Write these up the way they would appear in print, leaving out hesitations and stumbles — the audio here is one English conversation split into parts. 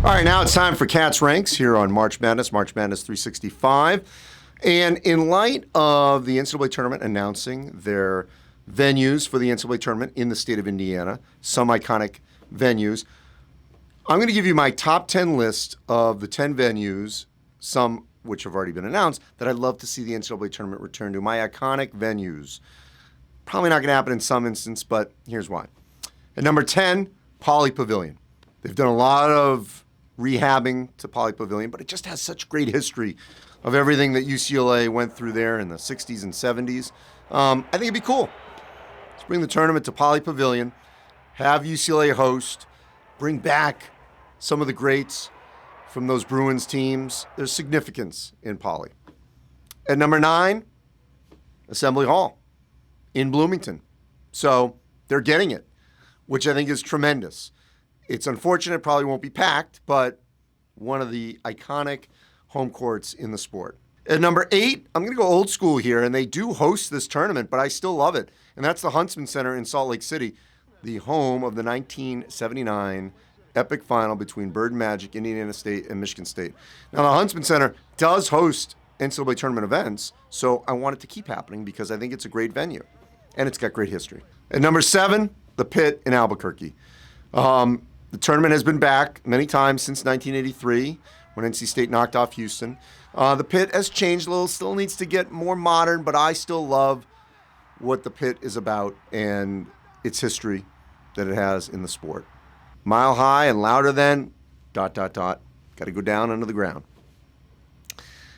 All right, now it's time for Katz Ranks here on March Madness 365. And in light of the NCAA tournament announcing their venues for the NCAA tournament in the state of Indiana, some iconic venues, I'm going to give you my top 10 list of the 10 venues, some which have already been announced, that I'd love to see the NCAA tournament return to. My iconic venues. Probably not going to happen in some instance, but here's why. At number 10, Pauley Pavilion. They've done a lot of rehabbing to Pauley Pavilion, but it just has such great history of everything that UCLA went through there in the 60s and 70s. I think it'd be cool. Let's bring the tournament to Pauley Pavilion, have UCLA host, bring back some of the greats from those Bruins teams. There's significance in Pauley. At number 9, Assembly Hall in Bloomington. So they're getting it, which I think is tremendous. It's unfortunate it probably won't be packed, but one of the iconic home courts in the sport. At number 8, I'm going to go old school here, and they do host this tournament, but I still love it. And that's the Huntsman Center in Salt Lake City, the home of the 1979 epic final between Bird and Magic, Indiana State, and Michigan State. Now, the Huntsman Center does host NCAA tournament events, so I want it to keep happening because I think it's a great venue, and it's got great history. At number 7, the Pit in Albuquerque. The tournament has been back many times since 1983 when NC State knocked off Houston. The Pit has changed a little, still needs to get more modern, but I still love what the Pit is about and its history that it has in the sport. Mile high and louder than ... Got to go down under the ground.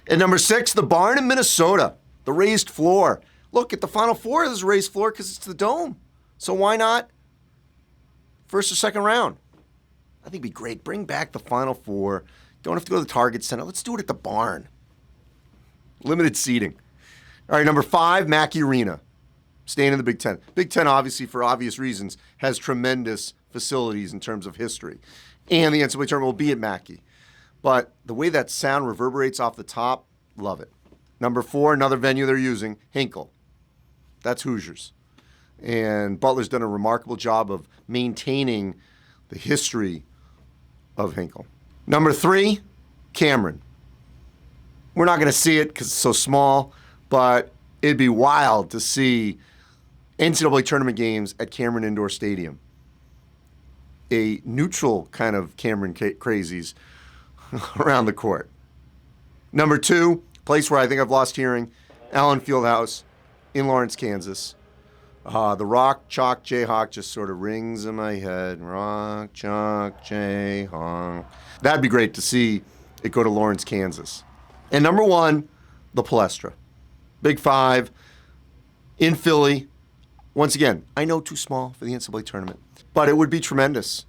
At number 6, the Barn in Minnesota, the raised floor. Look, at the Final Four, there's a raised floor because it's the Dome. So why not first or second round? I think it'd be great. Bring back the Final Four. Don't have to go to the Target Center. Let's do it at the Barn. Limited seating. All right, number 5, Mackey Arena. Staying in the Big Ten. Big Ten, obviously, for obvious reasons, has tremendous facilities in terms of history. And the NCAA tournament will be at Mackey. But the way that sound reverberates off the top, love it. Number 4, another venue they're using, Hinkle. That's Hoosiers. And Butler's done a remarkable job of maintaining the history of Hinkle. Number 3, Cameron. We're not going to see it because it's so small, but it'd be wild to see NCAA tournament games at Cameron Indoor Stadium. A neutral kind of Cameron crazies around the court. Number 2, place where I think I've lost hearing, Allen Fieldhouse in Lawrence, Kansas. The Rock, Chalk, Jayhawk just sort of rings in my head. Rock, Chalk, Jayhawk. That'd be great to see it go to Lawrence, Kansas. And number 1, the Palestra. Big 5 in Philly. Once again, I know too small for the NCAA tournament, but it would be tremendous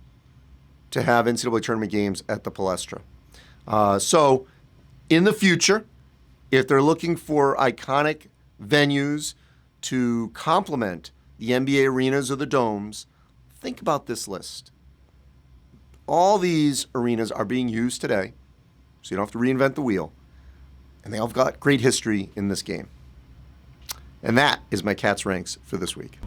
to have NCAA tournament games at the Palestra. So in the future, if they're looking for iconic venues to complement the NBA arenas or the domes, think about this list. All these arenas are being used today, so you don't have to reinvent the wheel, and they all got great history in this game. And that is my Katz Ranks for this week.